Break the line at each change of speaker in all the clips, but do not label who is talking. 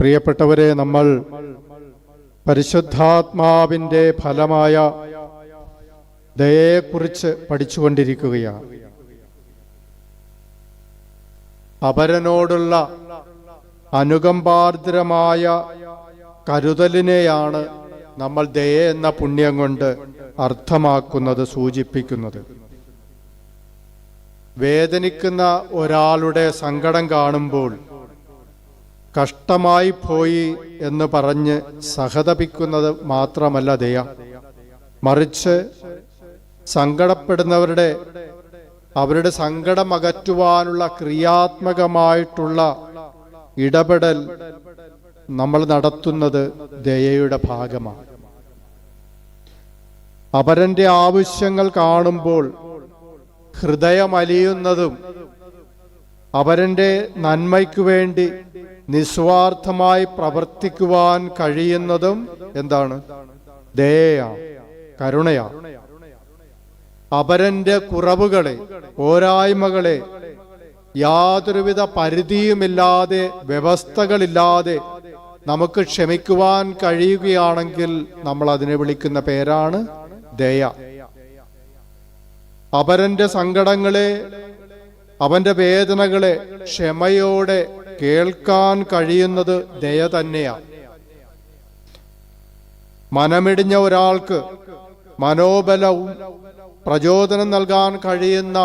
പ്രിയപ്പെട്ടവരെ, നമ്മൾ പരിശുദ്ധാത്മാവിൻ്റെ ഫലമായ ദയയെക്കുറിച്ച് പഠിച്ചുകൊണ്ടിരിക്കുകയാണ്. അപരനോടുള്ള അനുകമ്പാർദ്രമായ കരുതലിനെയാണ് നമ്മൾ ദയ എന്ന പുണ്യം കൊണ്ട് അർത്ഥമാക്കുന്നത്, സൂചിപ്പിക്കുന്നത്. വേദനിക്കുന്ന ഒരാളുടെ സങ്കടം കാണുമ്പോൾ കഷ്ടമായി പോയി എന്ന് പറഞ്ഞ് സഹതപിക്കുന്നത് മാത്രമല്ല ദയ, മറിച്ച് അവരുടെ സങ്കടം അകറ്റുവാനുള്ള ക്രിയാത്മകമായിട്ടുള്ള ഇടപെടൽ നമ്മൾ നടത്തുന്നത് ദയയുടെ ഭാഗമാണ്. അപരന്റെ ആവശ്യങ്ങൾ കാണുമ്പോൾ ഹൃദയമലിയുന്നതും അവരൻ്റെ നന്മയ്ക്കു വേണ്ടി നിസ്വാർത്ഥമായി പ്രവർത്തിക്കുവാൻ കഴിയുന്നതും എന്താണ്? ദയയാണ്, കരുണയാണ്. അപരന്റെ കുറവുകളെ, പോരായ്മകളെ യാതൊരുവിധ പരിധിയുമില്ലാതെ, വ്യവസ്ഥകളില്ലാതെ നമുക്ക് ക്ഷമിക്കുവാൻ കഴിയുകയാണെങ്കിൽ നമ്മൾ അതിനെ വിളിക്കുന്ന പേരാണ് ദയ. അപരന്റെ സങ്കടങ്ങളെ, അവന്റെ വേദനകളെ ക്ഷമയോടെ കേൾക്കാൻ കഴിയുന്നത് ദയ തന്നെയാണ്. മനമിടിഞ്ഞ ഒരാൾക്ക് മനോബലവും പ്രചോദനം നൽകാൻ കഴിയുന്ന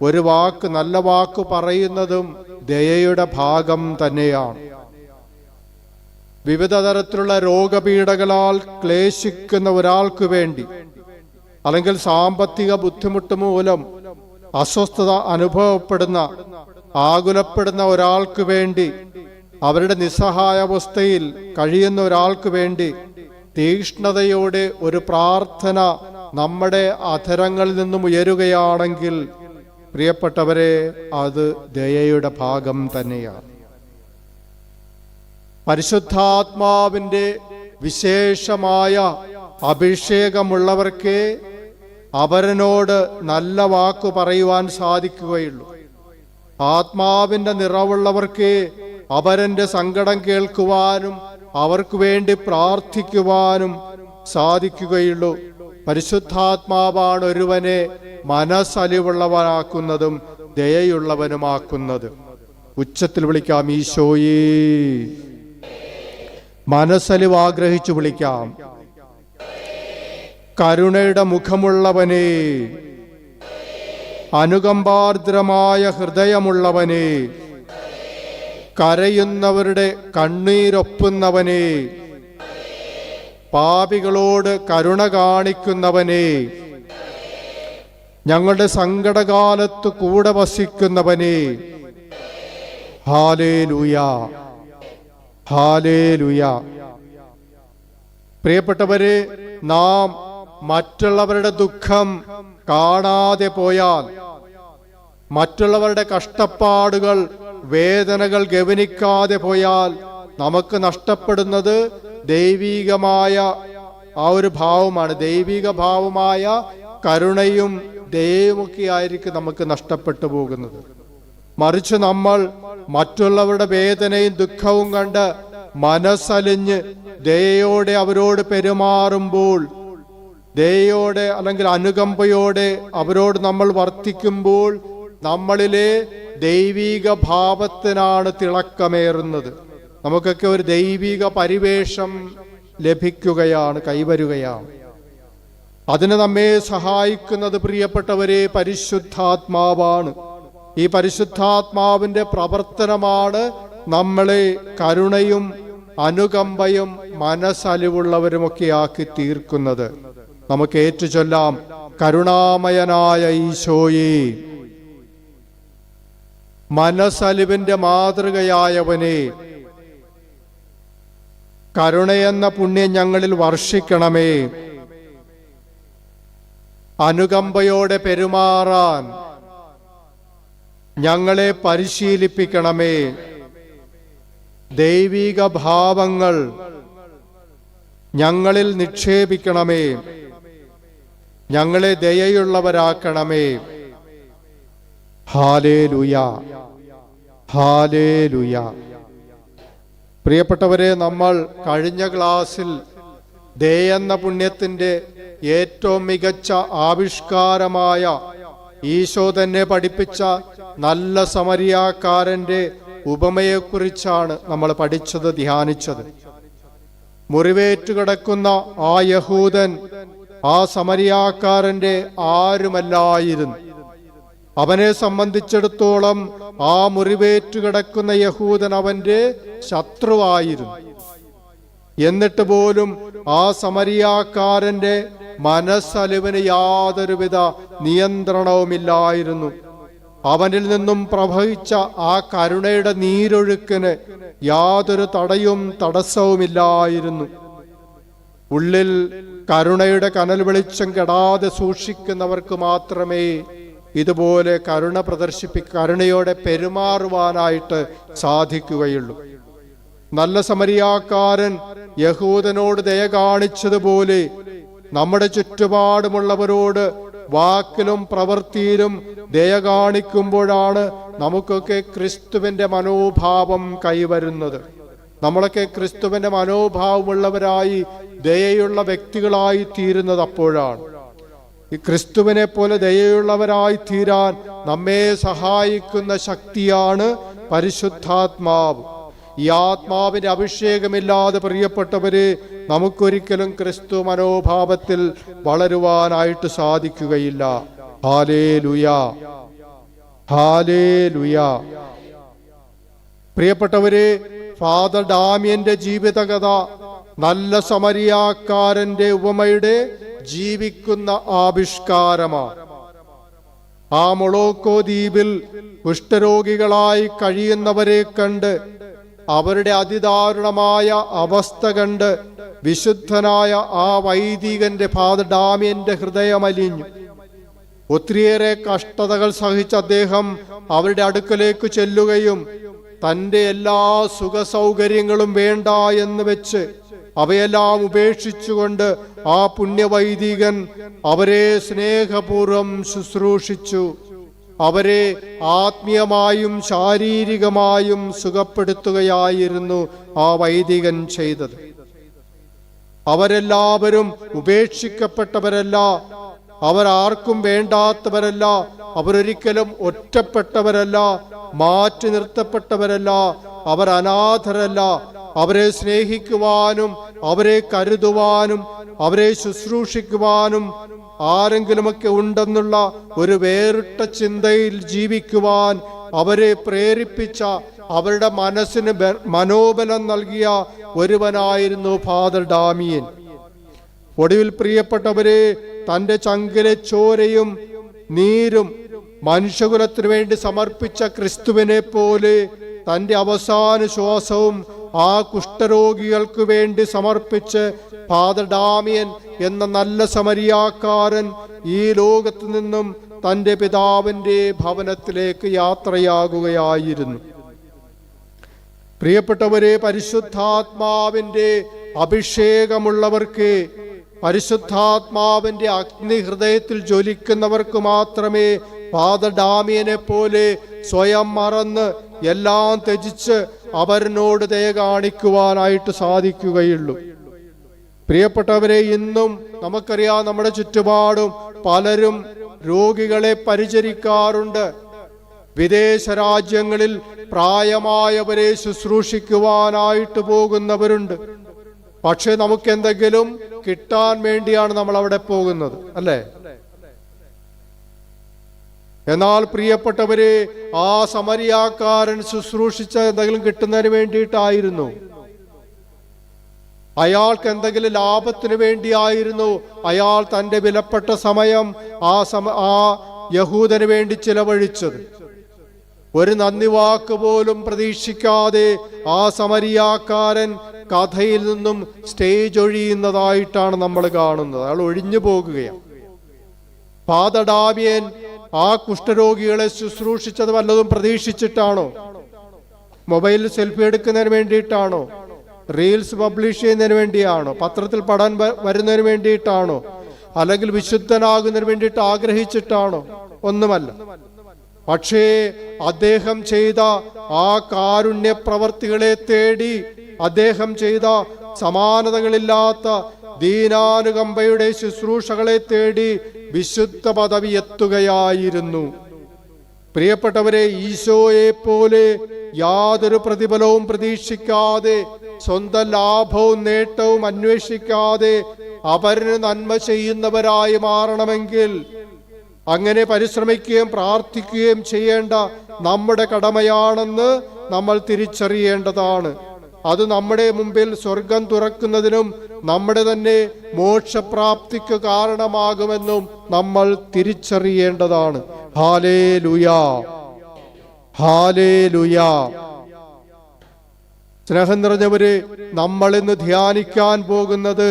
ഒരു വാക്ക്, നല്ല വാക്ക് പറയുന്നതും ദയയുടെ ഭാഗം തന്നെയാണ്. വിവിധ തരത്തിലുള്ള രോഗപീഠകളാൽ ക്ലേശിക്കുന്ന ഒരാൾക്ക് വേണ്ടി, അല്ലെങ്കിൽ സാമ്പത്തിക ബുദ്ധിമുട്ട് മൂലം അസ്വസ്ഥത അനുഭവപ്പെടുന്ന, ആകുലപ്പെടുന്ന ഒരാൾക്ക് വേണ്ടി, അവരുടെ നിസ്സഹായാവസ്ഥയിൽ കഴിയുന്ന ഒരാൾക്ക് വേണ്ടി തീക്ഷ്ണതയോടെ ഒരു പ്രാർത്ഥന നമ്മുടെ അധരങ്ങളിൽ നിന്നും ഉയരുകയാണെങ്കിൽ, പ്രിയപ്പെട്ടവരെ, അത് ദയയുടെ ഭാഗം തന്നെയാണ്. പരിശുദ്ധാത്മാവിൻ്റെ വിശേഷമായ അഭിഷേകമുള്ളവർക്ക് അവരനോട് നല്ല വാക്കു പറയുവാൻ സാധിക്കുകയുള്ളൂ. ആത്മാവിൻ്റെ നിറവുള്ളവർക്ക് അവരൻ്റെ സങ്കടം കേൾക്കുവാനും അവർക്ക് വേണ്ടി പ്രാർത്ഥിക്കുവാനും സാധിക്കുകയുള്ളൂ. പരിശുദ്ധാത്മാവാണ് ഒരുവനെ മനസ്സലിവുള്ളവനാക്കുന്നതും ദയയുള്ളവനുമാക്കുന്നത്. ഉച്ചത്തിൽ വിളിക്കാം, ഈശോയേ. മനസ്സലിവ് ആഗ്രഹിച്ചു വിളിക്കാം, കരുണയുടെ മുഖമുള്ളവനെ, അനുകമ്പാർദ്രമായ ഹൃദയമുള്ളവനെ, കരയുന്നവരുടെ കണ്ണീരൊപ്പുന്നവനെ, പാപികളോട് കരുണ കാണിക്കുന്നവനെ, ഞങ്ങളുടെ സങ്കടകാലത്ത് കൂടെ വസിക്കുന്നവനെ. ഹല്ലേലൂയ, ഹല്ലേലൂയ. പ്രിയപ്പെട്ടവരെ, നാം മറ്റുള്ളവരുടെ ദുഃഖം കാണാതെ പോയാൽ, മറ്റുള്ളവരുടെ കഷ്ടപ്പാടുകൾ, വേദനകൾ ഗവനിക്കാതെ പോയാൽ, നമുക്ക് നഷ്ടപ്പെടുന്നത് ദൈവികമായ ആ ഒരു ഭാവമാണ്. ദൈവിക ഭാവമായ കരുണയും ദയയുമൊക്കെ ആയിരിക്കും നമുക്ക് നഷ്ടപ്പെട്ടു പോകുന്നത്. മറിച്ച് നമ്മൾ മറ്റുള്ളവരുടെ വേദനയും ദുഃഖവും കണ്ട് മനസ്സലിഞ്ഞ് ദയയോടെ അവരോട് പെരുമാറുമ്പോൾ, ദയയോടെ അല്ലെങ്കിൽ അനുകമ്പയോടെ അവരോട് നമ്മൾ വർത്തിക്കുമ്പോൾ, നമ്മളിലെ ദൈവിക ഭാവത്തിനാണ് തിളക്കമേറുന്നത്. നമുക്കൊക്കെ ഒരു ദൈവിക പരിവേഷം ലഭിക്കുകയാണ്, കൈവരുകയാണ്. അതിന് നമ്മെ സഹായിക്കുന്നത്, പ്രിയപ്പെട്ടവരെ, പരിശുദ്ധാത്മാവാണ്. ഈ പരിശുദ്ധാത്മാവിൻ്റെ പ്രവർത്തനമാണ് നമ്മളെ കരുണയും അനുകമ്പയും മനസ്സലിവുള്ളവരുമൊക്കെ ആക്കി തീർക്കുന്നത്. നമുക്ക് ഏറ്റുചൊല്ലാം, കരുണാമയനായ ഈശോയേ, മനസ്സലിവിന്റെ മാതൃകയായവനെ, കരുണയെന്ന പുണ്യം ഞങ്ങളിൽ വർഷിക്കണമേ. അനുകമ്പയോടെ പെരുമാറാൻ ഞങ്ങളെ പരിശീലിപ്പിക്കണമേ. ദൈവിക ഭാവങ്ങൾ ഞങ്ങളിൽ നിക്ഷേപിക്കണമേ. ഞങ്ങളെ ദയയുള്ളവരാക്കണമേ. ഹല്ലേലൂയ, ഹല്ലേലൂയ. പ്രിയപ്പെട്ടവരെ, നമ്മൾ കഴിഞ്ഞ ക്ലാസ്സിൽ ദയ എന്ന പുണ്യത്തിൻ്റെ ഏറ്റവും മികച്ച ആവിഷ്കാരമായ ഈശോ തന്നെ പഠിപ്പിച്ച നല്ല സമരിയാക്കാരൻ്റെ ഉപമയെക്കുറിച്ചാണ് നമ്മൾ പഠിച്ചത്, ധ്യാനിച്ചത്. മുറിവേറ്റു കിടക്കുന്ന ആ യഹൂദൻ ആ സമരിയാക്കാരൻ്റെ ആരുമല്ലായിരുന്നു. അവനെ സംബന്ധിച്ചിടത്തോളം ആ മുറിവേറ്റു കിടക്കുന്ന യഹൂദൻ അവന്റെ ശത്രുവായിരുന്നു. എന്നിട്ട് പോലും ആ സമരിയാക്കാരന്റെ മനസ്സലിവിന് യാതൊരുവിധ നിയന്ത്രണവുമില്ലായിരുന്നു. അവനിൽ നിന്നും പ്രവഹിച്ച ആ കരുണയുടെ നീരൊഴുക്കിന് യാതൊരു തടസ്സവുമില്ലായിരുന്നു. ഉള്ളിൽ കരുണയുടെ കനൽ വെളിച്ചം കെടാതെ സൂക്ഷിക്കുന്നവർക്ക് മാത്രമേ ഇതുപോലെ കരുണയോടെ പെരുമാറുവാനായിട്ട് സാധിക്കുകയുള്ളൂ. നല്ല സമരിയാക്കാരൻ യഹൂദനോട് ദയ കാണിച്ചതുപോലെ നമ്മുടെ ചുറ്റുപാടുമുള്ളവരോട് വാക്കിലും പ്രവൃത്തിയിലും ദയ കാണിക്കുമ്പോഴാണ് നമുക്കൊക്കെ ക്രിസ്തുവിന്റെ മനോഭാവം കൈവരുന്നത്. നമ്മളൊക്കെ ക്രിസ്തുവിന്റെ മനോഭാവമുള്ളവരായി ദയയുള്ള വ്യക്തികളായി തീരുന്നത് അപ്പോഴാണ്. ഈ ക്രിസ്തുവിനെ പോലെ ദയയുള്ളവരായി തീരാൻ നമ്മെ സഹായിക്കുന്ന ശക്തിയാണ് പരിശുദ്ധാത്മാവ്. ഈ ആത്മാവിന്റെ അഭിഷേകമില്ലാതെ പ്രിയപ്പെട്ടവരെ നമുക്കൊരിക്കലും ക്രിസ്തു മനോഭാവത്തിൽ വളരുവാനായിട്ട് സാധിക്കുകയില്ല. ഹല്ലേലൂയ, ഹല്ലേലൂയ. പ്രിയപ്പെട്ടവരെ, ഫാദർ ഡാമിയന്റെ ജീവിതകഥ നല്ല സമരിയാക്കാരന്റെ ഉപമയുടെ ജീവിക്കുന്ന ആവിഷ്കാരമാണ്. ആ മൊളോക്കോ ദ്വീപിൽ കുഷ്ഠരോഗികളായി കഴിയുന്നവരെ കണ്ട്, അവരുടെ അതിദാരുണമായ അവസ്ഥ കണ്ട് വിശുദ്ധനായ ആ വൈദികന്റെ ഫാദർ ഡാമിയന്റെ ഹൃദയമലിഞ്ഞു. ഒത്തിരിയേറെ കഷ്ടതകൾ സഹിച്ച അദ്ദേഹം അവരുടെ അടുക്കലേക്ക് ചെല്ലുകയും തൻ്റെ എല്ലാ സുഖസൗകര്യങ്ങളും വേണ്ട എന്ന് വെച്ച് അവയെല്ലാം ഉപേക്ഷിച്ചുകൊണ്ട് ആ പുണ്യവൈദികൻ അവരെ സ്നേഹപൂർവ്വം ശുശ്രൂഷിച്ചു. അവരെ ആത്മീയമായും ശാരീരികമായും സുഖപ്പെടുത്തുകയായിരുന്നു ആ വൈദികൻ ചെയ്തത്. അവരെല്ലാവരും ഉപേക്ഷിക്കപ്പെട്ടവരല്ല, അവരാർക്കും വേണ്ടാത്തവരല്ല, അവരൊരിക്കലും ഒറ്റപ്പെട്ടവരല്ല, മാറ്റി നിർത്തപ്പെട്ടവരല്ല, അവർ അനാഥരല്ല. അവരെ സ്നേഹിക്കുവാനും അവരെ കരുതുവാനും അവരെ ശുശ്രൂഷിക്കുവാനും ആരെങ്കിലുമൊക്കെ ഉണ്ടെന്നുള്ള ഒരു വേറിട്ട ചിന്തയിൽ ജീവിക്കുവാൻ അവരെ പ്രേരിപ്പിച്ച, അവരുടെ മനസ്സിന് മനോബലം നൽകിയ ഒരുവനായിരുന്നു ഫാദർ ഡാമിയൻ. ഒടുവിൽ പ്രിയപ്പെട്ടവരെ, തൻ്റെ ചങ്കിലെ ചോരയും നീരും മനുഷ്യകുലത്തിനു വേണ്ടി സമർപ്പിച്ച ക്രിസ്തുവിനെ പോലെ തൻ്റെ അവസാന ശ്വാസവും ആ കുഷ്ഠരോഗികൾക്ക് വേണ്ടി സമർപ്പിച്ച് ഫാദർ ഡാമിയൻ എന്ന നല്ല സമരിയാക്കാരൻ ഈ ലോകത്തു നിന്നും തൻ്റെ പിതാവിൻ്റെ ഭവനത്തിലേക്ക് യാത്രയാകുകയായിരുന്നു. പ്രിയപ്പെട്ടവരെ, പരിശുദ്ധാത്മാവിൻ്റെ അഭിഷേകമുള്ളവർക്ക്, പരിശുദ്ധാത്മാവിൻ്റെ അഗ്നി ഹൃദയത്തിൽ ജ്വലിക്കുന്നവർക്ക് മാത്രമേ ഫാദർ ഡാമിയനെ പോലെ സ്വയം മറന്ന് എല്ലാം ത്യജിച്ച് അവരിനോട് ദയ കാണിക്കുവാനായിട്ട് സാധിക്കുകയുള്ളൂ. പ്രിയപ്പെട്ടവരെ, ഇന്നും നമുക്കറിയാം, നമ്മുടെ ചുറ്റുപാടും പലരും രോഗികളെ പരിചരിക്കാറുണ്ട്. വിദേശ രാജ്യങ്ങളിൽ പ്രായമായവരെ ശുശ്രൂഷിക്കുവാനായിട്ട് പോകുന്നവരുണ്ട്. പക്ഷെ നമുക്കെന്തെങ്കിലും കിട്ടാൻ വേണ്ടിയാണ് നമ്മൾ അവിടെ പോകുന്നത്, അല്ലേ? എന്നാൽ പ്രിയപ്പെട്ടവരെ, ആ സമരിയാക്കാരൻ ശുശ്രൂഷിച്ച എന്തെങ്കിലും കിട്ടുന്നതിന് വേണ്ടിയിട്ടായിരുന്നു. അയാൾക്ക് എന്തെങ്കിലും ലാഭത്തിന് വേണ്ടിയായിരുന്നു അയാൾ തൻ്റെ വിലപ്പെട്ട സമയം ആ യഹൂദന് വേണ്ടി ചിലവഴിച്ചത്. ഒരു നന്ദി വാക്ക് പോലും പ്രതീക്ഷിക്കാതെ ആ സമരിയാക്കാരൻ കഥയിൽ നിന്നും സ്റ്റേജ് ഒഴിയുന്നതായിട്ടാണ് നമ്മൾ കാണുന്നത്. അയാൾ ഒഴിഞ്ഞു പോകുകയാണ്. ഫാദർ ഡാമിയൻ ആ കുഷ്ഠരോഗികളെ ശുശ്രൂഷിച്ചത് വല്ലതും പ്രതീക്ഷിച്ചിട്ടാണോ? മൊബൈൽ സെൽഫി എടുക്കുന്നതിന് വേണ്ടിയിട്ടാണോ? റീൽസ് പബ്ലിഷ് ചെയ്യുന്നതിന് വേണ്ടിയാണോ? പത്രത്തിൽ പടാൻ വരുന്നതിന് വേണ്ടിയിട്ടാണോ? അല്ലെങ്കിൽ വിശുദ്ധനാകുന്നതിന് വേണ്ടിയിട്ട് ആഗ്രഹിച്ചിട്ടാണോ? ഒന്നുമല്ല. പക്ഷേ അദ്ദേഹം ചെയ്ത ആ കാരുണ്യ പ്രവർത്തികളെ തേടി അദ്ദേഹം ചെയ്ത സമാനതകളില്ലാത്ത ദീനാനുകമ്പയുടെ ശുശ്രൂഷകളെ തേടി വിശുദ്ധ പദവി എത്തുകയായിരുന്നു. പ്രിയപ്പെട്ടവരെ, ഈശോയെ പോലെ യാതൊരു പ്രതിഫലവും പ്രതീക്ഷിക്കാതെ, സ്വന്തം ലാഭവും നേട്ടവും അന്വേഷിക്കാതെ അവരിന് നന്മ ചെയ്യുന്നവരായി മാറണമെങ്കിൽ അങ്ങനെ പരിശ്രമിക്കുകയും പ്രാർത്ഥിക്കുകയും ചെയ്യേണ്ട നമ്മുടെ കടമയാണെന്ന് നമ്മൾ തിരിച്ചറിയേണ്ടതാണ്. അത് നമ്മുടെ മുമ്പിൽ സ്വർഗം തുറക്കുന്നതിനും നമ്മുടെ തന്നെ മോക്ഷപ്രാപ്തിക്ക് കാരണമാകുമെന്നും നമ്മൾ തിരിച്ചറിയേണ്ടതാണ്. ഹല്ലേലൂയാ, ഹല്ലേലൂയാ. സ്നേഹം നിറഞ്ഞവരെ, നമ്മൾ ഇന്ന് ധ്യാനിക്കാൻ പോകുന്നത്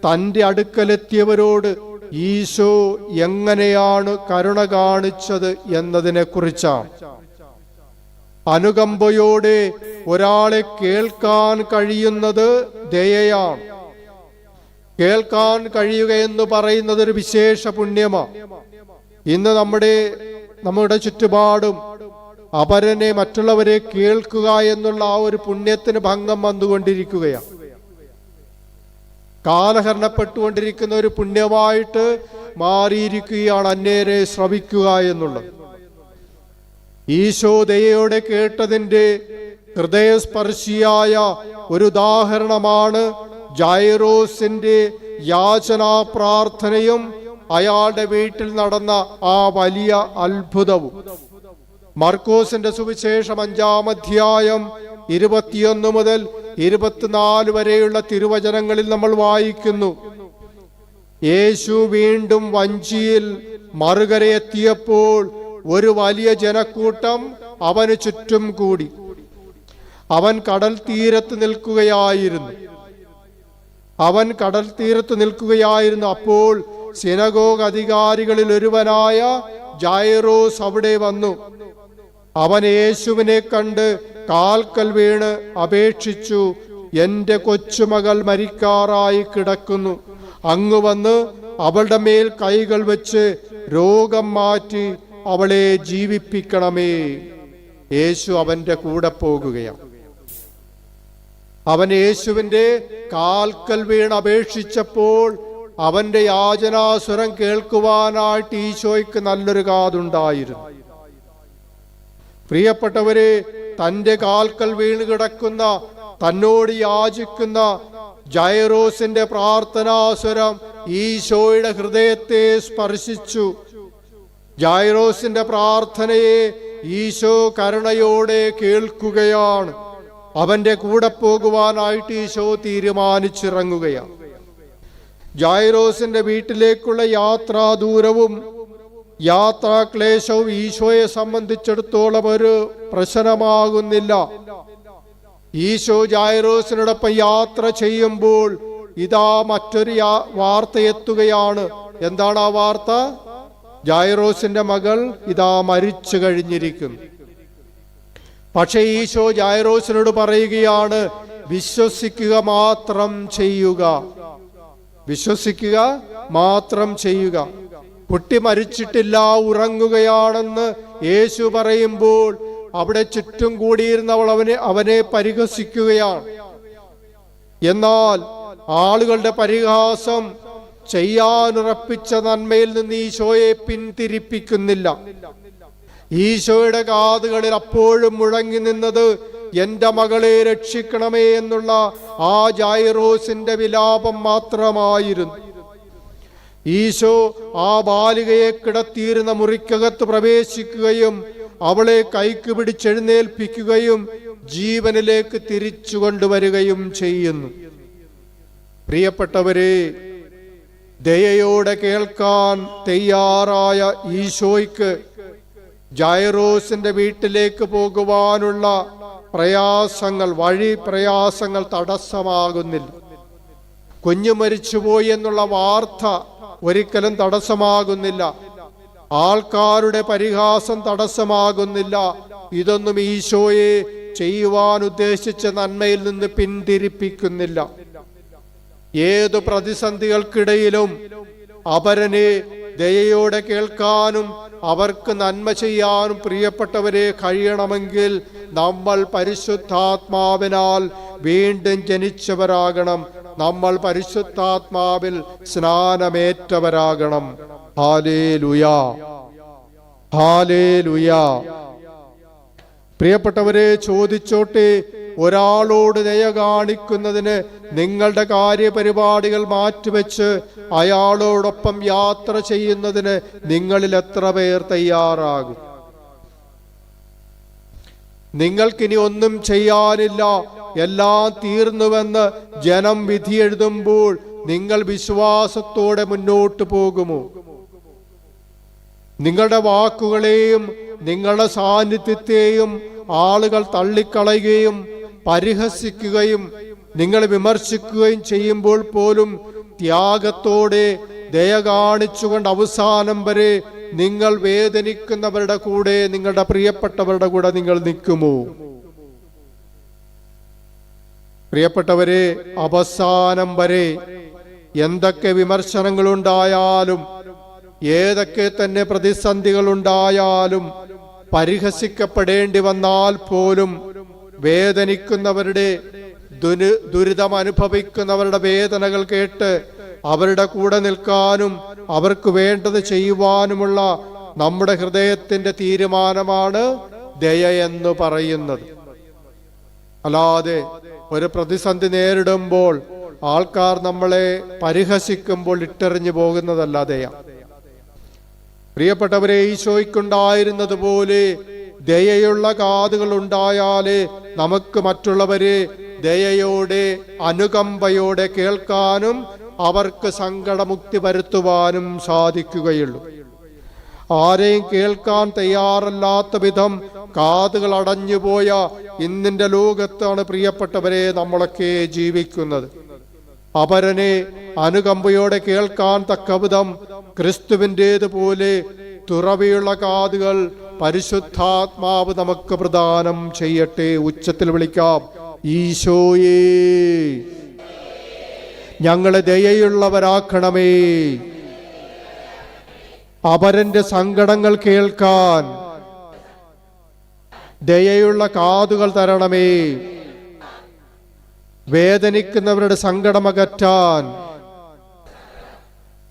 തൻ്റെ അടുക്കലെത്തിയവരോട് ഈശോ എങ്ങനെയാണ് കരുണ കാണിച്ചത് എന്നതിനെ കുറിച്ചാണ്. അനുകമ്പയോടെ ഒരാളെ കേൾക്കാൻ കഴിയുന്നത് ദയയാണ്. കേൾക്കാൻ കഴിയുക എന്ന് പറയുന്നത് ഒരു വിശേഷ പുണ്യമാണ്. ഇന്ന് നമ്മുടെ ചുറ്റുപാടും അപരനെ, മറ്റുള്ളവരെ കേൾക്കുക എന്നുള്ള ആ ഒരു പുണ്യത്തിന് ഭംഗം വന്നുകൊണ്ടിരിക്കുകയാണ്. കാലഹരണപ്പെട്ടുകൊണ്ടിരിക്കുന്ന ഒരു പുണ്യമായിട്ട് മാറിയിരിക്കുകയാണ് അന്യരെ ശ്രവിക്കുക എന്നുള്ളത്. ഈശോ ദയയോടെ കേട്ടതിൻ്റെ ഹൃദയസ്പർശിയായ ഒരു ഉദാഹരണമാണ് ജൈറോസിന്റെ യാചനാ പ്രാർത്ഥനയും അയാളുടെ വീട്ടിൽ നടന്ന ആ വലിയ അത്ഭുതവും. മർക്കോസിന്റെ സുവിശേഷം 5-ാം അധ്യായം 21 മുതൽ 24 വരെയുള്ള തിരുവചനങ്ങളിൽ നമ്മൾ വായിക്കുന്നു. യേശു വീണ്ടും വഞ്ചിയിൽ മറുകരയെത്തിയപ്പോൾ ഒരു വലിയ ജനക്കൂട്ടം അവന് ചുറ്റും കൂടി. അവൻ കടൽ തീരത്ത് നിൽക്കുകയായിരുന്നു. അപ്പോൾ സിനഗോഗ് അധികാരികളിൽ ഒരുവനായ ജൈറോസ് അവിടെ വന്നു. അവൻ യേശുവിനെ കണ്ട് കാൽക്കൽ വീണ് അപേക്ഷിച്ചു, എൻ്റെ കൊച്ചുമകൾ മരിക്കാറായി കിടക്കുന്നു. അങ്ങ് വന്ന് അവളുടെ മേൽ കൈകൾ വെച്ച് രോഗം മാറ്റി അവളെ ജീവിപ്പിക്കണമേ. യേശു അവന്റെ കൂടെ പോകുകയാണ്. അവൻ യേശുവിന്റെ കാൽക്കൽ വീണ് അപേക്ഷിച്ചപ്പോൾ അവന്റെ യാചനാസ്വരം കേൾക്കുവാനായിട്ട് ഈശോയ്ക്ക് നല്ലൊരു കാതുണ്ടായിരുന്നു. പ്രിയപ്പെട്ടവരെ, തന്റെ കാൽക്കൽ വീണ് കിടക്കുന്ന, തന്നോട് യാചിക്കുന്ന ജൈറോസിന്റെ പ്രാർത്ഥനാസ്വരം ഈശോയുടെ ഹൃദയത്തെ സ്പർശിച്ചു. ജൈറോസിന്റെ പ്രാർത്ഥനയെ ഈശോ കരുണയോടെ കേൾക്കുകയാണ്. അവന്റെ കൂടെ പോകുവാനായിട്ട് ഈശോ തീരുമാനിച്ചിറങ്ങുകയാണ്. ജൈറോസിന്റെ വീട്ടിലേക്കുള്ള യാത്രാദൂരവും യാത്രാക്ലേശവും ഈശോയെ സംബന്ധിച്ചിടത്തോളം ഒരു പ്രശ്നമാകുന്നില്ല. ഈശോ ജൈറോസിനോടൊപ്പം യാത്ര ചെയ്യുമ്പോൾ ഇതാ മറ്റൊരു വാർത്ത എത്തുകയാണ്. എന്താണ് ആ വാർത്ത? ജൈറോസിന്റെ മകൾ ഇതാ മരിച്ചു കഴിഞ്ഞിരിക്കുന്നു. പക്ഷേ ഈശോ ജൈറോസിനോട് പറയുകയാണ്, വിശ്വസിക്കുക മാത്രം ചെയ്യുക, വിശ്വസിക്കുക മാത്രം ചെയ്യുക. കുട്ടി മരിച്ചിട്ടില്ല, ഉറങ്ങുകയാണെന്ന് യേശു പറയുമ്പോൾ അവിടെ ചുറ്റും കൂടിയിരുന്നവൾ അവനെ പരിഹസിക്കുകയാണ്. എന്നാൽ ആളുകളുടെ പരിഹാസം ചെയ്യാനുറപ്പിച്ച നന്മയിൽ നിന്ന് ഈശോയെ പിന്തിരിപ്പിക്കുന്നില്ല. ഈശോയുടെ കാതുകളിൽ അപ്പോഴും മുഴങ്ങി നിന്നത് എൻ്റെ മകളെ രക്ഷിക്കണമേ എന്നുള്ള ആ ജൈറോസിന്റെ വിലാപം മാത്രമായിരുന്നു. ഈശോ ആ ബാലികയെ കിടത്തിയിരുന്ന മുറിക്കകത്ത് പ്രവേശിക്കുകയും അവളെ കൈക്ക് പിടിച്ചെഴുന്നേൽപ്പിക്കുകയും ജീവനിലേക്ക് തിരിച്ചു കൊണ്ടുവരികയും ചെയ്യുന്നു. പ്രിയപ്പെട്ടവരെ, ദയയോടെ കേൾക്കാൻ തയ്യാറായ ഈശോയ്ക്ക് ജൈറോസിന്റെ വീട്ടിലേക്ക് പോകുവാനുള്ള പ്രയാസങ്ങൾ തടസ്സമാകുന്നില്ല. കുഞ്ഞു മരിച്ചുപോയി എന്നുള്ള വാർത്ത ഒരിക്കലും തടസ്സമാകുന്നില്ല. ആൾക്കാരുടെ പരിഹാസം തടസ്സമാകുന്നില്ല. ഇതൊന്നും ഈശോയെ ചെയ്യുവാൻ ഉദ്ദേശിച്ച നന്മയിൽ നിന്ന് പിന്തിരിപ്പിക്കുന്നില്ല. ഏതു പ്രതിസന്ധികൾക്കിടയിലും അപരനെ ദയയോടെ കേൾക്കാനും അവർക്ക് നന്മ ചെയ്യാനും പ്രിയപ്പെട്ടവരെ കഴിയണമെങ്കിൽ നമ്മൾ പരിശുദ്ധാത്മാവിനാൽ വീണ്ടും ജനിച്ചവരാകണം. നമ്മൾ പരിശുദ്ധാത്മാവിൽ സ്നാനമേറ്റവരാകണം. ഹല്ലേലൂയ, ഹല്ലേലൂയ. പ്രിയപ്പെട്ടവരെ, ചോദിച്ചോട്ടെ, ഒരാളോട് ദയ കാണിക്കുന്നതിന് നിങ്ങളുടെ കാര്യപരിപാടികൾ മാറ്റിവെച്ച് അയാളോടൊപ്പം യാത്ര ചെയ്യുന്നതിന് നിങ്ങളിൽ എത്ര പേർ തയ്യാറാകും? നിങ്ങൾക്കിനി ഒന്നും ചെയ്യാനില്ല, എല്ലാം തീർന്നുവെന്ന് ജനം വിധിയെഴുതുമ്പോൾ നിങ്ങൾ വിശ്വാസത്തോടെ മുന്നോട്ട് പോകുമോ? നിങ്ങളുടെ വാക്കുകളെയും നിങ്ങളുടെ സാന്നിധ്യത്തെയും ആളുകൾ തള്ളിക്കളയുകയും പരിഹസിക്കുകയും നിങ്ങൾ വിമർശിക്കുകയും ചെയ്യുമ്പോൾ പോലും ത്യാഗത്തോടെ ദയ കാണിച്ചുകൊണ്ട് അവസാനം വരെ നിങ്ങൾ വേദനിക്കുന്നവരുടെ കൂടെ, നിങ്ങളുടെ പ്രിയപ്പെട്ടവരുടെ കൂടെ നിങ്ങൾ നിൽക്കുമോ? പ്രിയപ്പെട്ടവരെ, അവസാനം വരെ എന്തൊക്കെ വിമർശനങ്ങളുണ്ടായാലും, ഏതൊക്കെ തന്നെ പ്രതിസന്ധികളുണ്ടായാലും, പരിഹസിക്കപ്പെടേണ്ടി വന്നാൽ പോലും വേദനിക്കുന്നവരുടെ ദുരിതം അനുഭവിക്കുന്നവരുടെ വേദനകൾ കേട്ട് അവരുടെ കൂടെ നിൽക്കാനും അവർക്ക് വേണ്ടത് ചെയ്യുവാനുമുള്ള നമ്മുടെ ഹൃദയത്തിന്റെ തീരുമാനമാണ് ദയ എന്ന് പറയുന്നത്. അല്ലാതെ ഒരു പ്രതിസന്ധി നേരിടുമ്പോൾ ആൾക്കാർ നമ്മളെ പരിഹസിക്കുമ്പോൾ ഇട്ടെറിഞ്ഞു പോകുന്നതല്ല ദയ. പ്രിയപ്പെട്ടവരെ, ഈശോയ്ക്കുണ്ടായിരുന്നത് പോലെ ദയയുള്ള കാതുകൾ ഉണ്ടായാലേ നമുക്ക് മറ്റുള്ളവരെ ദയയോടെ അനുകമ്പയോടെ കേൾക്കാനും അവർക്ക് സങ്കടമുക്തി വരുത്തുവാനും സാധിക്കുകയുള്ളൂ. ആരെയും കേൾക്കാൻ തയ്യാറല്ലാത്ത വിധം കാതുകൾ അടഞ്ഞുപോയ ഇന്നിന്റെ ലോകത്താണ് പ്രിയപ്പെട്ടവരെ നമ്മളൊക്കെ ജീവിക്കുന്നത്. അപരനെ അനുകമ്പയോടെ കേൾക്കാൻ തക്കവിധം ക്രിസ്തുവിൻ്റേതുപോലെ തുറവിയുള്ള കാതുകൾ പരിശുദ്ധാത്മാവ് നമുക്ക് പ്രദാനം ചെയ്യട്ടെ. ഉച്ചത്തിൽ വിളിക്കാം, ഈശോയേ ഞങ്ങളെ ദയയുള്ളവരാക്കണമേ. അപരന്റെ സങ്കടങ്ങൾ കേൾക്കാൻ ദയയുള്ള കാതുകൾ തരണമേ. വേദനിക്കുന്നവരുടെ സങ്കടമകറ്റാൻ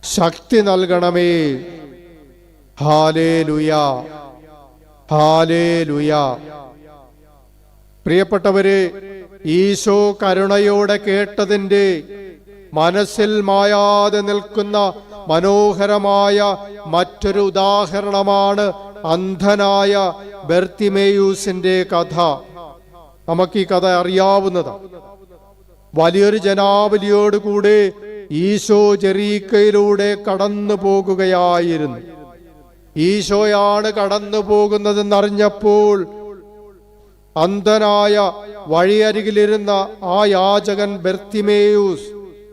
ശക്തി നൽകണമേ. ഹല്ലേലൂയ, ഹല്ലേലൂയ. പ്രിയപ്പെട്ടവരെ, ഈശോ കരുണയോടെ കേട്ടതിൻ്റെ മനസ്സിൽ മായാതെ നിൽക്കുന്ന മനോഹരമായ മറ്റൊരു ഉദാഹരണമാണ് അന്ധനായ ബർത്തിമേയൂസിന്റെ കഥ. നമുക്ക് ഈ കഥ അറിയാവുന്നതാണ്. വലിയൊരു ജനാവലിയോടുകൂടെ ഈശോ ജെറീക്കയിലൂടെ കടന്നു പോകുകയായിരുന്നു. ഈശോയാണ് കടന്നു പോകുന്നതെന്നറിഞ്ഞപ്പോൾ അന്ധനായ വഴിയരികിലിരുന്ന ആ യാചകൻ ബർത്തിമേയൂസ്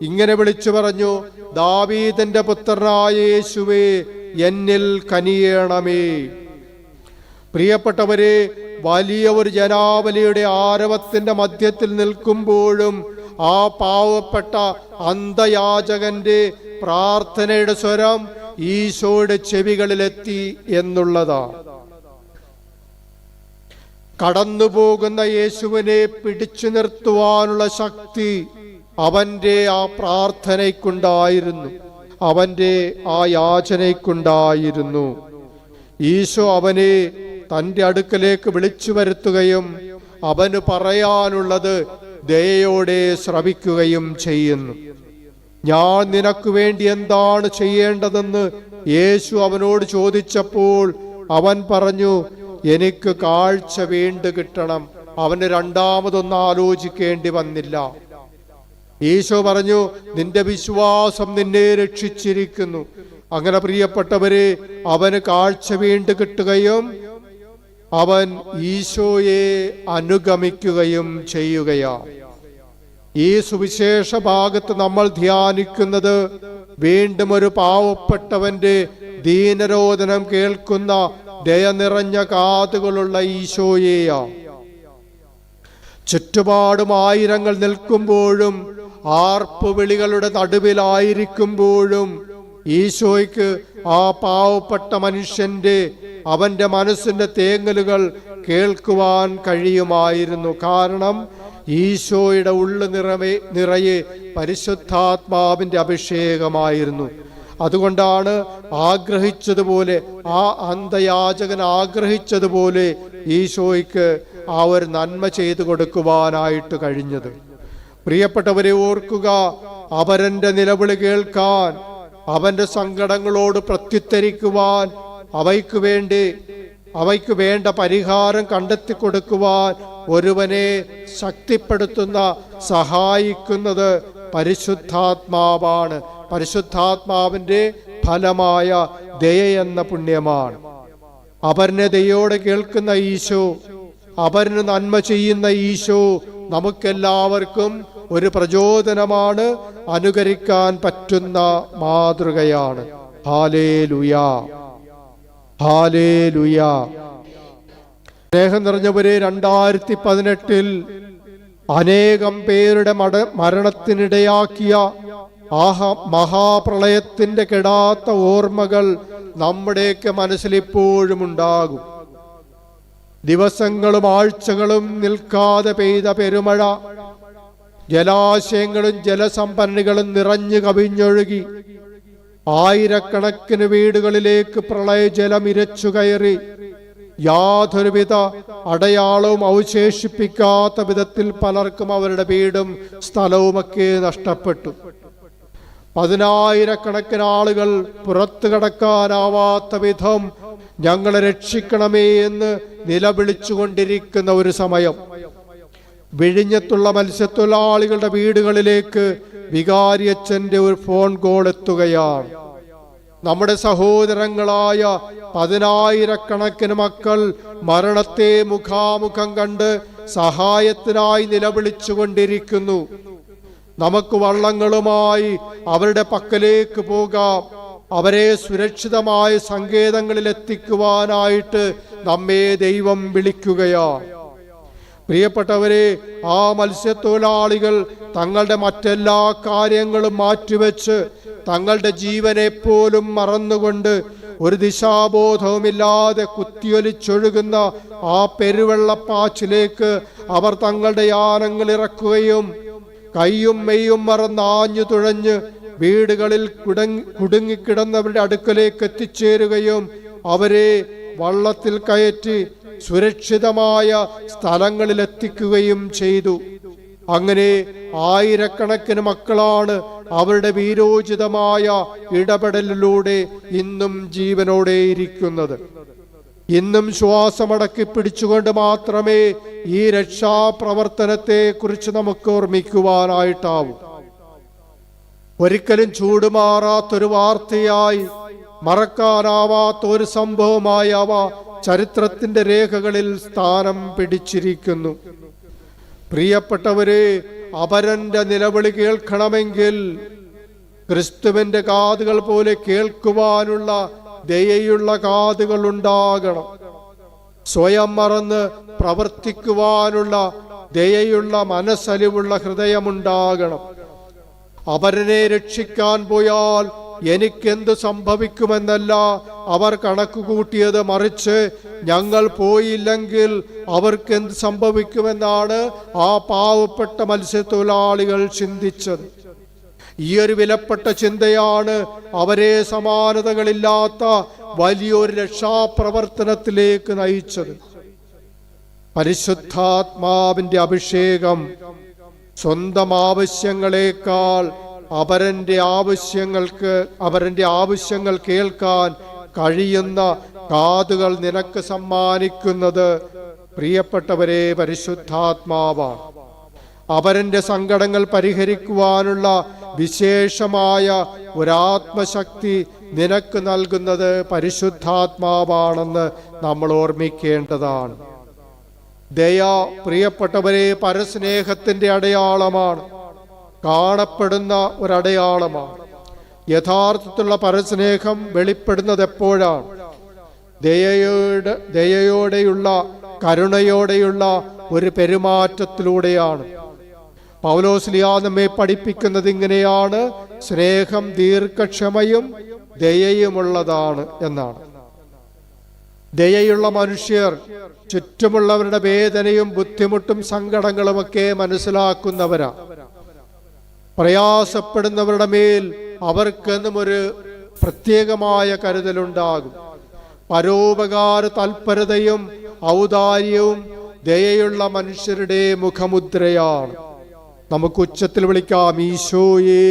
ഇങ്ങനെ വിളിച്ചു പറഞ്ഞു, ദാവീദിന്റെ പുത്രനായ യേശുവേ, എന്നിൽ കനിയേണമേ. പ്രിയപ്പെട്ടവരെ, വലിയ ഒരു ജനാവലിയുടെ ആരവത്തിന്റെ മധ്യത്തിൽ നിൽക്കുമ്പോഴും ആ പാവപ്പെട്ട അന്ധയാചകന്റെ പ്രാർത്ഥനയുടെ സ്വരം ഈശോയുടെ ചെവികളിലെത്തി എന്നുള്ളതാണ്. കടന്നുപോകുന്ന യേശുവിനെ പിടിച്ചു നിർത്തുവാനുള്ള ശക്തി അവന്റെ ആ പ്രാർത്ഥനയ്ക്കുണ്ടായിരുന്നു, അവന്റെ ആ യാചനയ്ക്കുണ്ടായിരുന്നു. ഈശോ അവനെ തൻ്റെ അടുക്കലേക്ക് വിളിച്ചു വരുത്തുകയും അവന് പറയാനുള്ളത് ദയയോടെ ശ്രവിക്കുകയും ചെയ്യുന്നു. ഞാൻ നിനക്ക് വേണ്ടി എന്താണ് ചെയ്യേണ്ടതെന്ന് യേശു അവനോട് ചോദിച്ചപ്പോൾ അവൻ പറഞ്ഞു, എനിക്ക് കാഴ്ച വീണ്ടും കിട്ടണം. അവന് രണ്ടാമതൊന്നും ആലോചിക്കേണ്ടി വന്നില്ല. ഈശോ പറഞ്ഞു, നിന്റെ വിശ്വാസം നിന്നെ രക്ഷിച്ചിരിക്കുന്നു. അങ്ങനെ പ്രിയപ്പെട്ടവരെ, അവന് കാഴ്ച വീണ്ടും കിട്ടുകയും അവൻ ഈശോയെ അനുഗമിക്കുകയും ചെയ്യുകയാണ്. ഈ സുവിശേഷ ഭാഗത്ത് നമ്മൾ ധ്യാനിക്കുന്നത് വീണ്ടും ഒരു പാവപ്പെട്ടവന്റെ ദീനരോധനം കേൾക്കുന്ന ദയ നിറഞ്ഞ കാതുകളുള്ള ഈശോയെയാണ്. ചുറ്റുപാടും ആയിരങ്ങൾ നിൽക്കുമ്പോഴും ആർപ്പുവിളികളുടെ നടുവിലായിരിക്കുമ്പോഴും ഈശോയ്ക്ക് ആ പാവപ്പെട്ട മനുഷ്യന്റെ അവന്റെ മനസ്സിന്റെ തേങ്ങലുകൾ കേൾക്കുവാൻ കഴിയുമായിരുന്നു. കാരണം ഈശോയുടെ ഉള്ളു നിറയെ പരിശുദ്ധാത്മാവിന്റെ അഭിഷേകമായിരുന്നു. അതുകൊണ്ടാണ് ആഗ്രഹിച്ചതുപോലെ, ആ അന്ധയാചകൻ ആഗ്രഹിച്ചതുപോലെ ഈശോയ്ക്ക് ആ ഒരു നന്മ ചെയ്തു കൊടുക്കുവാനായിട്ട് കഴിഞ്ഞത്. പ്രിയപ്പെട്ടവരെ ഓർക്കുക, അവരന്റെ നിലവിളി കേൾക്കാൻ, അവന്റെ സങ്കടങ്ങളോട് പ്രത്യുത്തരിക്കുവാൻ, അവയ്ക്ക് വേണ്ട പരിഹാരം കണ്ടെത്തി കൊടുക്കുവാൻ ഒരുവനെ ശക്തിപ്പെടുത്തുന്ന, സഹായിക്കുന്നത് പരിശുദ്ധാത്മാവാണ്. പരിശുദ്ധാത്മാവിന്റെ ഫലമായ ദയ എന്ന പുണ്യമാണ്. അവരിനെ ദയോടെ കേൾക്കുന്ന ഈശോ, അവരിന് നന്മ ചെയ്യുന്ന ഈശോ നമുക്കെല്ലാവർക്കും ഒരു പ്രചോദനമാണ്, അനുകരിക്കാൻ പറ്റുന്ന മാതൃകയാണ്. Hallelujah, hallelujah. സ്നേഹം നിറഞ്ഞവരെ, 2018 അനേകം പേരുടെ മരണത്തിനിടയാക്കിയ മഹാപ്രളയത്തിന്റെ കെടാത്ത ഓർമ്മകൾ നമ്മുടെയൊക്കെ മനസ്സിൽ ഇപ്പോഴും ഉണ്ടാകും. ദിവസങ്ങളും ആഴ്ചകളും നിൽക്കാതെ പെയ്ത പെരുമഴ, ജലാശയങ്ങളും ജലസംഭരണികളും നിറഞ്ഞു കവിഞ്ഞൊഴുകി ആയിരക്കണക്കിന് വീടുകളിലേക്ക് പ്രളയജലം ഇരച്ചു കയറി യാതൊരുവിധ അടയാളവും അവശേഷിപ്പിക്കാത്ത വിധത്തിൽ പലർക്കും അവരുടെ വീടും സ്ഥലവുമൊക്കെ നഷ്ടപ്പെട്ടു. 10,000-കണക്കിന് ആളുകൾ പുറത്തു കടക്കാനാവാത്ത വിധം ഞങ്ങളെ രക്ഷിക്കണമേ എന്ന് നിലവിളിച്ചുകൊണ്ടിരിക്കുന്ന ഒരു സമയം. വിഴിഞ്ഞത്തുള്ള മത്സ്യത്തൊഴിലാളികളുടെ വീടുകളിലേക്ക് വികാരിയച്ഛന്റെ ഒരു ഫോൺ കോൾ എത്തുകയാണ്. നമ്മുടെ സഹോദരങ്ങളായ 10,000-കണക്കിന് മക്കൾ മരണത്തെ മുഖാമുഖം കണ്ട് സഹായത്തിനായി നിലവിളിച്ചുകൊണ്ടിരിക്കുന്നു. നമുക്ക് വള്ളങ്ങളുമായി അവരുടെ പക്കലേക്ക് പോകാം, അവരെ സുരക്ഷിതമായ സങ്കേതങ്ങളിൽ എത്തിക്കുവാനായിട്ട് നമ്മെ ദൈവം വിളിക്കുകയാണ്. പ്രിയപ്പെട്ടവരെ, ആ മത്സ്യത്തൊഴിലാളികൾ തങ്ങളുടെ മറ്റെല്ലാ കാര്യങ്ങളും മാറ്റിവെച്ച് തങ്ങളുടെ ജീവനെ പോലും മറന്നുകൊണ്ട് ഒരു ദിശാബോധവുമില്ലാതെ കുത്തിയൊലിച്ചൊഴുകുന്ന ആ പെരുവെള്ളപ്പാച്ചിലേക്ക് അവർ തങ്ങളുടെ യാനങ്ങൾ ഇറക്കുകയും കയ്യും മെയ്യും മറന്നാഞ്ഞു തുഴഞ്ഞ് വീടുകളിൽ കുടുങ്ങിക്കിടന്നവരുടെ അടുക്കലേക്ക് എത്തിച്ചേരുകയും അവരെ വള്ളത്തിൽ കയറ്റി സുരക്ഷിതമായ സ്ഥലങ്ങളിൽ എത്തിക്കുകയും ചെയ്തു. അങ്ങനെ ആയിരക്കണക്കിന് മക്കളാണ് അവരുടെ വീരോചിതമായ ഇടപെടലിലൂടെ ഇന്നും ജീവനോടെ ഇരിക്കുന്നത്. ഇന്നും ശ്വാസമടക്കി പിടിച്ചുകൊണ്ട് മാത്രമേ ഈ രക്ഷാപ്രവർത്തനത്തെ കുറിച്ച് നമുക്ക് ഓർമ്മിക്കുവാനായിട്ടാവൂ. ഒരിക്കലും ചൂടുമാറാത്തൊരു വാർത്തയായി, മറക്കാനാവാത്ത ഒരു സംഭവമായി അവ ചരിത്രത്തിന്റെ രേഖകളിൽ സ്ഥാനം പിടിച്ചിരിക്കുന്നു. പ്രിയപ്പെട്ടവരെ, അപരന്റെ നിലവിളി കേൾക്കണമെങ്കിൽ ക്രിസ്തുവിന്റെ കാതുകൾ പോലെ കേൾക്കുവാനുള്ള ദയയുള്ള കാതുകൾ ഉണ്ടാകണം. സ്വയം മറന്ന് പ്രവർത്തിക്കുവാനുള്ള ദയയുള്ള മനസ്സലിവുള്ള ഹൃദയമുണ്ടാകണം. അവരനെ രക്ഷിക്കാൻ പോയാൽ എനിക്കെന്ത് സംഭവിക്കുമെന്നല്ല അവർ കണക്കുകൂട്ടിയത്, മറിച്ച് ഞങ്ങൾ പോയില്ലെങ്കിൽ അവർക്കെന്ത് സംഭവിക്കുമെന്നാണ് ആ പാവപ്പെട്ട മത്സ്യത്തൊഴിലാളികൾ ചിന്തിച്ചത്. ഈ ഒരു വിലപ്പെട്ട ചിന്തയാണ് അവരെ സമാനതകളില്ലാത്ത വലിയൊരു രക്ഷാപ്രവർത്തനത്തിലേക്ക് നയിച്ചത്. പരിശുദ്ധാത്മാവിന്റെ അഭിഷേകം സ്വന്തം ആവശ്യങ്ങളെക്കാൾ അവരന്റെ ആവശ്യങ്ങൾ കേൾക്കാൻ കഴിയുന്ന കാതുകൾ നിനക്ക് സമ്മാനിക്കുന്നത് പ്രിയപ്പെട്ടവരെ പരിശുദ്ധാത്മാവാണ്. അവരന്റെ സങ്കടങ്ങൾ പരിഹരിക്കുവാനുള്ള വിശേഷമായ ഒരാത്മശക്തി നിനക്ക് നൽകുന്നത് പരിശുദ്ധാത്മാവാണെന്ന് നമ്മൾ ഓർമ്മിക്കേണ്ടതാണ്. ദയ പ്രിയപ്പെട്ടവരെ പരസ്നേഹത്തിന്റെ അടയാളമാണ്, കാണപ്പെടുന്ന ഒരടയാളമാണ്. യഥാർത്ഥത്തിലുള്ള പരസ്നേഹം വെളിപ്പെടുന്നത് എപ്പോഴാണ്? ദയയോടെയുള്ള കരുണയോടെയുള്ള ഒരു പെരുമാറ്റത്തിലൂടെയാണ്. പൗലോസ് നമ്മെ പഠിപ്പിക്കുന്നത് ഇങ്ങനെയാണ്: സ്നേഹം ദീർഘക്ഷമയും ദയയുമുള്ളതാണ് എന്നാണ്. ദയയുള്ള മനുഷ്യർ ചുറ്റുമുള്ളവരുടെ വേദനയും ബുദ്ധിമുട്ടും സങ്കടങ്ങളുമൊക്കെ മനസ്സിലാക്കുന്നവരാ. പ്രയാസപ്പെടുന്നവരുടെ മേൽ അവർക്കെന്നും ഒരു പ്രത്യേകമായ കരുതലുണ്ടാകും. പരോപകാര തൽപരതയും ഔദാര്യവും ദയയുള്ള മനുഷ്യരുടെ മുഖമുദ്രയാണ്. നമുക്ക് ഉച്ചത്തിൽ വിളിക്കാം, ഈശോയേ.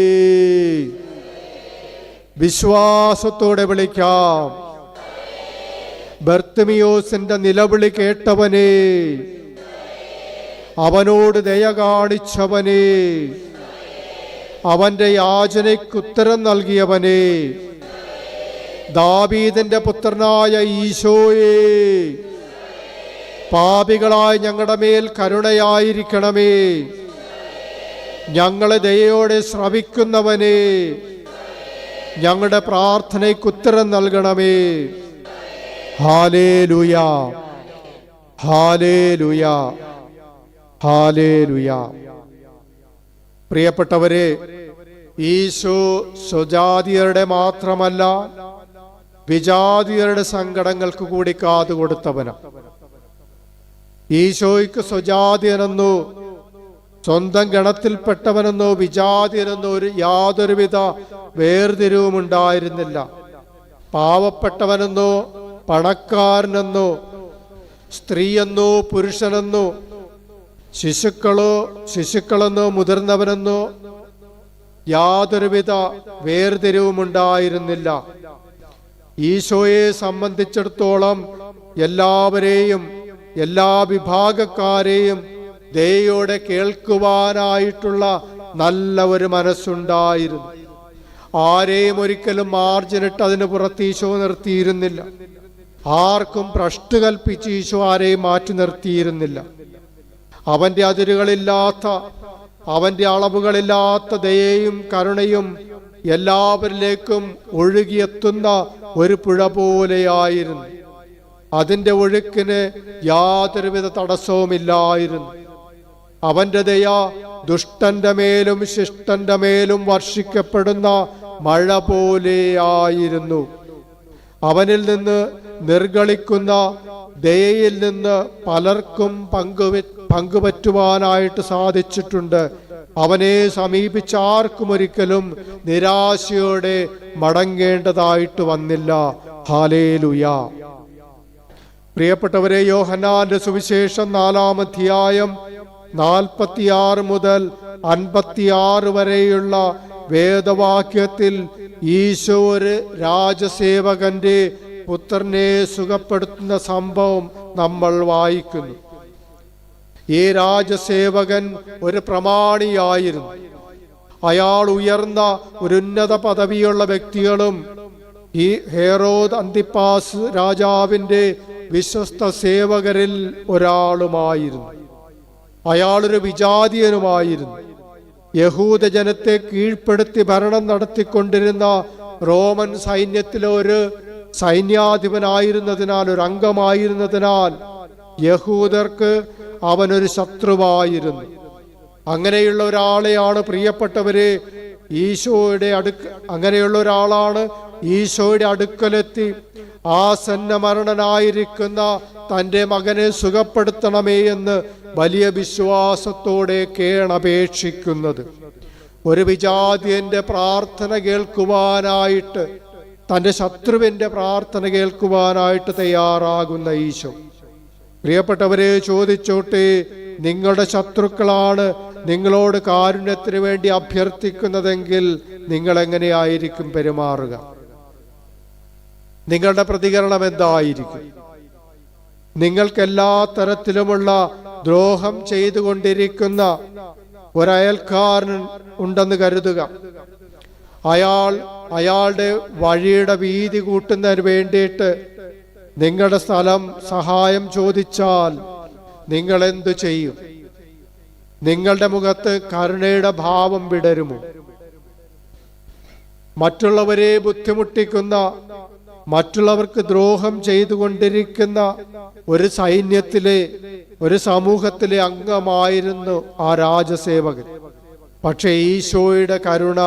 വിശ്വാസത്തോടെ വിളിക്കാം, ബർത്തിമിയോസിന്റെ നിലവിളി കേട്ടവനേ, അവനോട് ദയ കാണിച്ചവനേ, അവന്റെ യാചനയ്ക്ക് ഉത്തരം നൽകിയവനേ, ദാവീദിന്റെ പുത്രനായ ഈശോയേ, പാപികളായ ഞങ്ങളുടെ മേൽ കരുണയായിരിക്കണമേ. ഞങ്ങളെ ദയയോടെ ശ്രവിക്കുന്നവനേ, ഞങ്ങളുടെ പ്രാർത്ഥനയ്ക്ക് ഉത്തരം നൽകണമേ. ഹല്ലേലൂയ, ഹല്ലേലൂയ, ഹല്ലേലൂയ. പ്രിയപ്പെട്ടവരെ, ഈശോ സ്വജാതിയരുടെ മാത്രമല്ല വിജാതിയരുടെ സങ്കടങ്ങൾക്ക് കൂടി കാതുകൊടുത്തവനാ. ഈശോയ്ക്ക് സ്വജാതിയനെന്നോ സ്വന്തം ഗണത്തിൽപ്പെട്ടവനെന്നോ വിജാതിയനെന്നോ യാതൊരുവിധ വേർതിരിവും ഉണ്ടായിരുന്നില്ല. പാവപ്പെട്ടവനെന്നോ പണക്കാരനെന്നോ സ്ത്രീയെന്നോ പുരുഷനെന്നോ ശിശുക്കളെന്നോ മുതിർന്നവനെന്നോ യാതൊരുവിധ വേർതിരിവും ഉണ്ടായിരുന്നില്ല. ഈശോയെ സംബന്ധിച്ചിടത്തോളം എല്ലാവരെയും എല്ലാ വിഭാഗക്കാരെയും ദയയോടെ കേൾക്കുവാനായിട്ടുള്ള നല്ല ഒരു മനസ്സുണ്ടായിരുന്നു. ആരെയും ഒരിക്കലും മാർജിനിട്ട് അതിന് പുറത്ത് ഈശോ നിർത്തിയിരുന്നില്ല. ആർക്കും ഭ്രഷ്ട് കൽപ്പിച്ച് ഈശോ ആരെയും മാറ്റി നിർത്തിയിരുന്നില്ല. അവന്റെ അതിരുകളില്ലാത്ത, അവന്റെ അളവുകളില്ലാത്ത ദയയും കരുണയും എല്ലാവരിലേക്കും ഒഴുകിയെത്തുന്ന ഒരു പുഴ പോലെയായിരുന്നു. അതിൻ്റെ ഒഴുക്കിന് യാതൊരുവിധ തടസ്സവുമില്ലായിരുന്നു. അവന്റെ ദയ ദുഷ്ടന്റെ മേലും ശിഷ്ടന്റെ മേലും വർഷിക്കപ്പെടുന്ന മഴ പോലെയായിരുന്നു. അവനിൽ നിന്ന് നിർഗളിക്കുന്ന ദയയിൽ നിന്ന് പലർക്കും പങ്കുപറ്റുവാനായിട്ട് സാധിച്ചിട്ടുണ്ട്. അവനെ സമീപിച്ച ആർക്കും ഒരിക്കലും നിരാശയോടെ മടങ്ങേണ്ടതായിട്ട് വന്നില്ല. ഹല്ലേലൂയ. പ്രിയപ്പെട്ടവരെ, യോഹന്നാന്റെ സുവിശേഷം 4-ാം അധ്യായം 46 മുതൽ 56 വരെയുള്ള വേദവാക്യത്തിൽ ഈശോ ഒരു രാജസേവകന്റെ പുത്രനെ സുഖപ്പെടുത്തുന്ന സംഭവം നമ്മൾ വായിക്കുന്നു. ഈ രാജസേവകൻ ഒരു പ്രമാണിയായിരുന്നു. അയാൾ ഉയർന്ന ഒരു ഉന്നത പദവിയുള്ള വ്യക്തികളും ഈ ഹെറോദ് അന്തിപ്പാസ് രാജാവിന്റെ വിശ്വസ്ത സേവകരിൽ ഒരാളുമായിരുന്നു. അയാളൊരു വിജാതീയനുമായിരുന്നു. യഹൂദ ജനത്തെ കീഴ്പ്പെടുത്തി ഭരണം നടത്തിക്കൊണ്ടിരുന്ന റോമൻ സൈന്യത്തിലെ ഒരു സൈന്യാധിപനായിരുന്നതിനാൽ, ഒരു അംഗമായിരുന്നതിനാൽ യഹൂദർക്ക് അവനൊരു ശത്രുവായിരുന്നു. അങ്ങനെയുള്ള ഒരാളെയാണ് പ്രിയപ്പെട്ടവരെ അങ്ങനെയുള്ള ഒരാളാണ് ഈശോയുടെ അടുക്കലെത്തി ആസന്നമരണനായിരിക്കുന്ന തൻ്റെ മകനെ സുഖപ്പെടുത്തണമേ എന്ന് വലിയ വിശ്വാസത്തോടെ കേണപേക്ഷിക്കുന്നത്. ഒരു വിജാതിയന്റെ പ്രാർത്ഥന കേൾക്കുവാനായിട്ട്, തൻ്റെ ശത്രുവിൻ്റെ പ്രാർത്ഥന കേൾക്കുവാനായിട്ട് തയ്യാറാകുന്ന ഈശോ. പ്രിയപ്പെട്ടവരെ, ചോദിച്ചോട്ടെ, നിങ്ങളുടെ ശത്രുക്കളാണ് നിങ്ങളോട് കാരുണ്യത്തിന് വേണ്ടി അഭ്യർത്ഥിക്കുന്നതെങ്കിൽ നിങ്ങൾ എങ്ങനെയായിരിക്കും പെരുമാറുക? നിങ്ങളുടെ പ്രതികരണം എന്തായിരിക്കും? നിങ്ങൾക്ക് എല്ലാ തരത്തിലുമുള്ള ദ്രോഹം ചെയ്തുകൊണ്ടിരിക്കുന്ന ഒരയൽക്കാരൻ ഉണ്ടെന്ന് കരുതുക. അയാളുടെ വഴിയുടെ വീതി കൂട്ടുന്നതിന് വേണ്ടിയിട്ട് നിങ്ങളുടെ സഹായം ചോദിച്ചാൽ നിങ്ങൾ എന്തു ചെയ്യും? നിങ്ങളുടെ മുഖത്ത് കരുണയുടെ ഭാവം വിടരുമോ? മറ്റുള്ളവരെ ബുദ്ധിമുട്ടിക്കുന്ന, മറ്റുള്ളവർക്ക് ദ്രോഹം ചെയ്തുകൊണ്ടിരിക്കുന്ന ഒരു സൈന്യത്തിലെ, ഒരു സമൂഹത്തിലെ അംഗമായിരുന്നു ആ രാജസേവകൻ. പക്ഷേ ഈശോയുടെ കരുണ,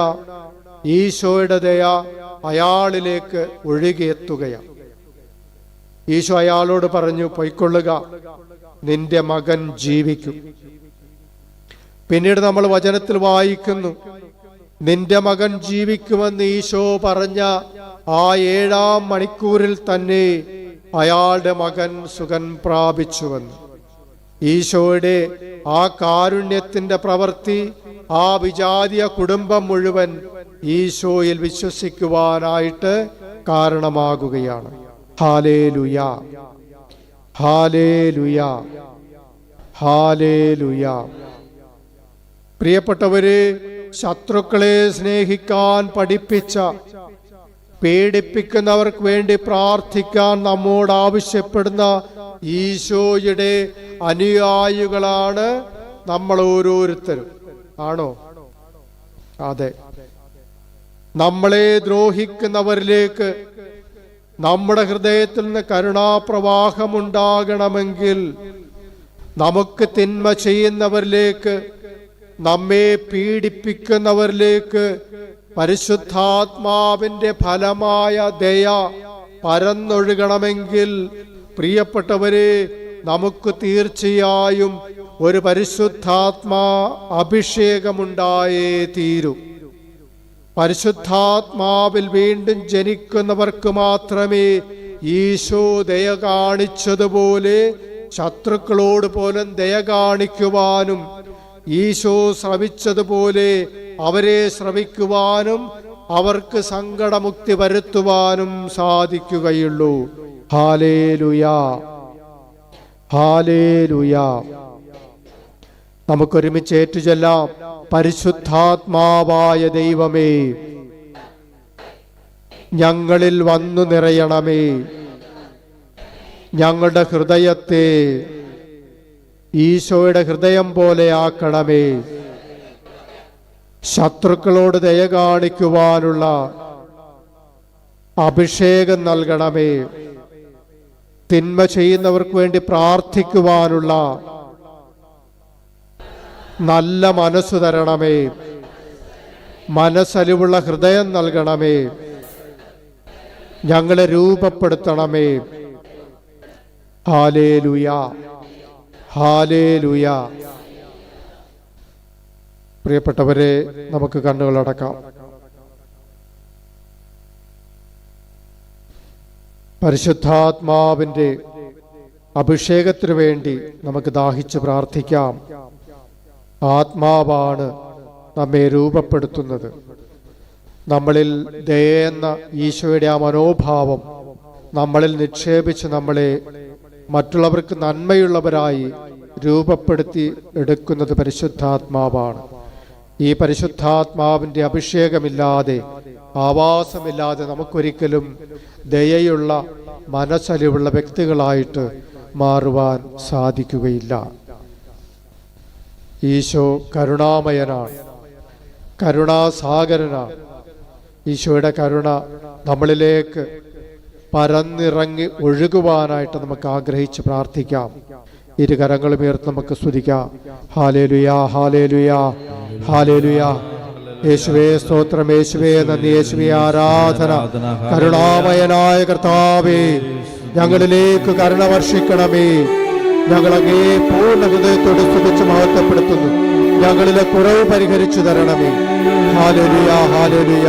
ഈശോയുടെ ദയ അയാളിലേക്ക് ഒഴുകിയെത്തുകയാണ്. ഈശോ അയാളോട് പറഞ്ഞു, പൊയ്ക്കൊള്ളുക, നിന്റെ മകൻ ജീവിക്കും. പിന്നീട് നമ്മൾ വചനത്തിൽ വായിക്കുന്നു, നിന്റെ മകൻ ജീവിക്കുമെന്ന് ഈശോ പറഞ്ഞ ആ 7-ാം മണിക്കൂറിൽ തന്നെ അയാളുടെ മകൻ സുഖം പ്രാപിച്ചുവെന്ന്. ഈശോയുടെ ആ കാരുണ്യത്തിന്റെ പ്രവൃത്തി ആ വിജാതീയ കുടുംബം മുഴുവൻ ഈശോയിൽ വിശ്വസിക്കുവാനായിട്ട് കാരണമാകുകയാണ്. ഹല്ലേലൂയ, ഹല്ലേലൂയ, ഹല്ലേലൂയ. പ്രിയപ്പെട്ടവരെ, ശത്രുക്കളെ സ്നേഹിക്കാൻ പഠിപ്പിച്ച, പേടിപ്പിക്കുന്നവർക്ക് വേണ്ടി പ്രാർത്ഥിക്കാൻ നമ്മോട് ആവശ്യപ്പെടുന്ന ഈശോയുടെ അനുയായികളാണ് നമ്മൾ ഓരോരുത്തരും. ആണോ? അതെ. നമ്മളെ ദ്രോഹിക്കുന്നവരിലേക്ക് നമ്മുടെ ഹൃദയത്തിൽ നിന്ന് കരുണാപ്രവാഹമുണ്ടാകണമെങ്കിൽ, നമുക്ക് തിന്മ ചെയ്യുന്നവരിലേക്ക്, നമ്മെ പീഡിപ്പിക്കുന്നവരിലേക്ക് പരിശുദ്ധാത്മാവിന്റെ ഫലമായ ദയ പരന്നൊഴുകണമെങ്കിൽ, പ്രിയപ്പെട്ടവരെ, നമുക്ക് തീർച്ചയായും ഒരു പരിശുദ്ധാത്മാ അഭിഷേകമുണ്ടായേ തീരൂ. പരിശുദ്ധാത്മാവിൽ വീണ്ടും ജനിക്കുന്നവർക്ക് മാത്രമേ ഈശോ ദയ കാണിച്ചതുപോലെ ശത്രുക്കളോട് പോലും ദയ കാണിക്കുവാനും, ഈശോ ശ്രവിച്ചതുപോലെ അവരെ ശ്രവിക്കുവാനും അവർക്ക് സങ്കടമുക്തി വരുത്തുവാനും സാധിക്കുകയുള്ളൂ. Hallelujah, hallelujah. നമുക്കൊരുമിച്ച് ഏറ്റുചൊല്ലാം, പരിശുദ്ധാത്മാവായ ദൈവമേ, ഞങ്ങളിൽ വന്നു നിറയണമേ. ഞങ്ങളുടെ ഹൃദയത്തെ ഈശോയുടെ ഹൃദയം പോലെ ആക്കണമേ. ശത്രുക്കളോട് ദയ കാണിക്കുവാനുള്ള അഭിഷേകം നൽകണമേ. തിന്മ ചെയ്യുന്നവർക്ക് വേണ്ടി പ്രാർത്ഥിക്കുവാനുള്ള നല്ല മനസ്സ് തരണമേ. മനസ്സലിവുള്ള ഹൃദയം നൽകണമേ. ഞങ്ങളെ രൂപപ്പെടുത്തണമേ. ഹല്ലേലൂയ, ഹല്ലേലൂയ. പ്രിയപ്പെട്ടവരെ, നമുക്ക് കണ്ണുകളടക്കാം. പരിശുദ്ധാത്മാവിന്റെ അഭിഷേകത്തിനു വേണ്ടി നമുക്ക് ദാഹിച്ച് പ്രാർത്ഥിക്കാം. ആത്മാവാണ് നമ്മെ രൂപപ്പെടുത്തുന്നത്. നമ്മളിൽ ദയെന്ന ഈശോയുടെ ആ മനോഭാവം നമ്മളിൽ നിക്ഷേപിച്ച് നമ്മളെ മറ്റുള്ളവർക്ക് നന്മയുള്ളവരായി രൂപപ്പെടുത്തി എടുക്കുന്നത് പരിശുദ്ധാത്മാവാണ്. ഈ പരിശുദ്ധാത്മാവിന്റെ അഭിഷേകമില്ലാതെ, ആവാസമില്ലാതെ നമുക്കൊരിക്കലും ദയയുള്ള മനസ്സലിവുള്ള വ്യക്തികളായിട്ട് മാറുവാൻ സാധിക്കുകയില്ല. ഈശോ കരുണാമയനാണ്, കരുണാസാഗരനാണ്. ഈശോയുടെ കരുണ നമ്മളിലേക്ക് പരന്നിറങ്ങി ഒഴുകുവാനായിട്ട് നമുക്ക് ആഗ്രഹിച്ച് പ്രാർത്ഥിക്കാം. ഇരുകരങ്ങളും ഉയർത്തി നമുക്ക് സ്തുതിക്കാം. ഹല്ലേലൂയ, ഹല്ലേലൂയ, ഹല്ലേലൂയ. യേശുവേ സ്തോത്രം, യേശുവേ നന്ദി, യേശുവേ ആരാധന. കരുണാമയനായ കർത്താവേ, ഞങ്ങളിലേക്ക് കരുണ വർഷിക്കണമേ. ഞങ്ങളങ്ങേ പൂർണ്ണ ഹൃദയത്തോട് സ്തുതിച്ച് മഹത്വപ്പെടുത്തുന്നു. ഞങ്ങളിലെ കുറവ് പരിഹരിച്ചു തരണമേ. Hallelujah, hallelujah.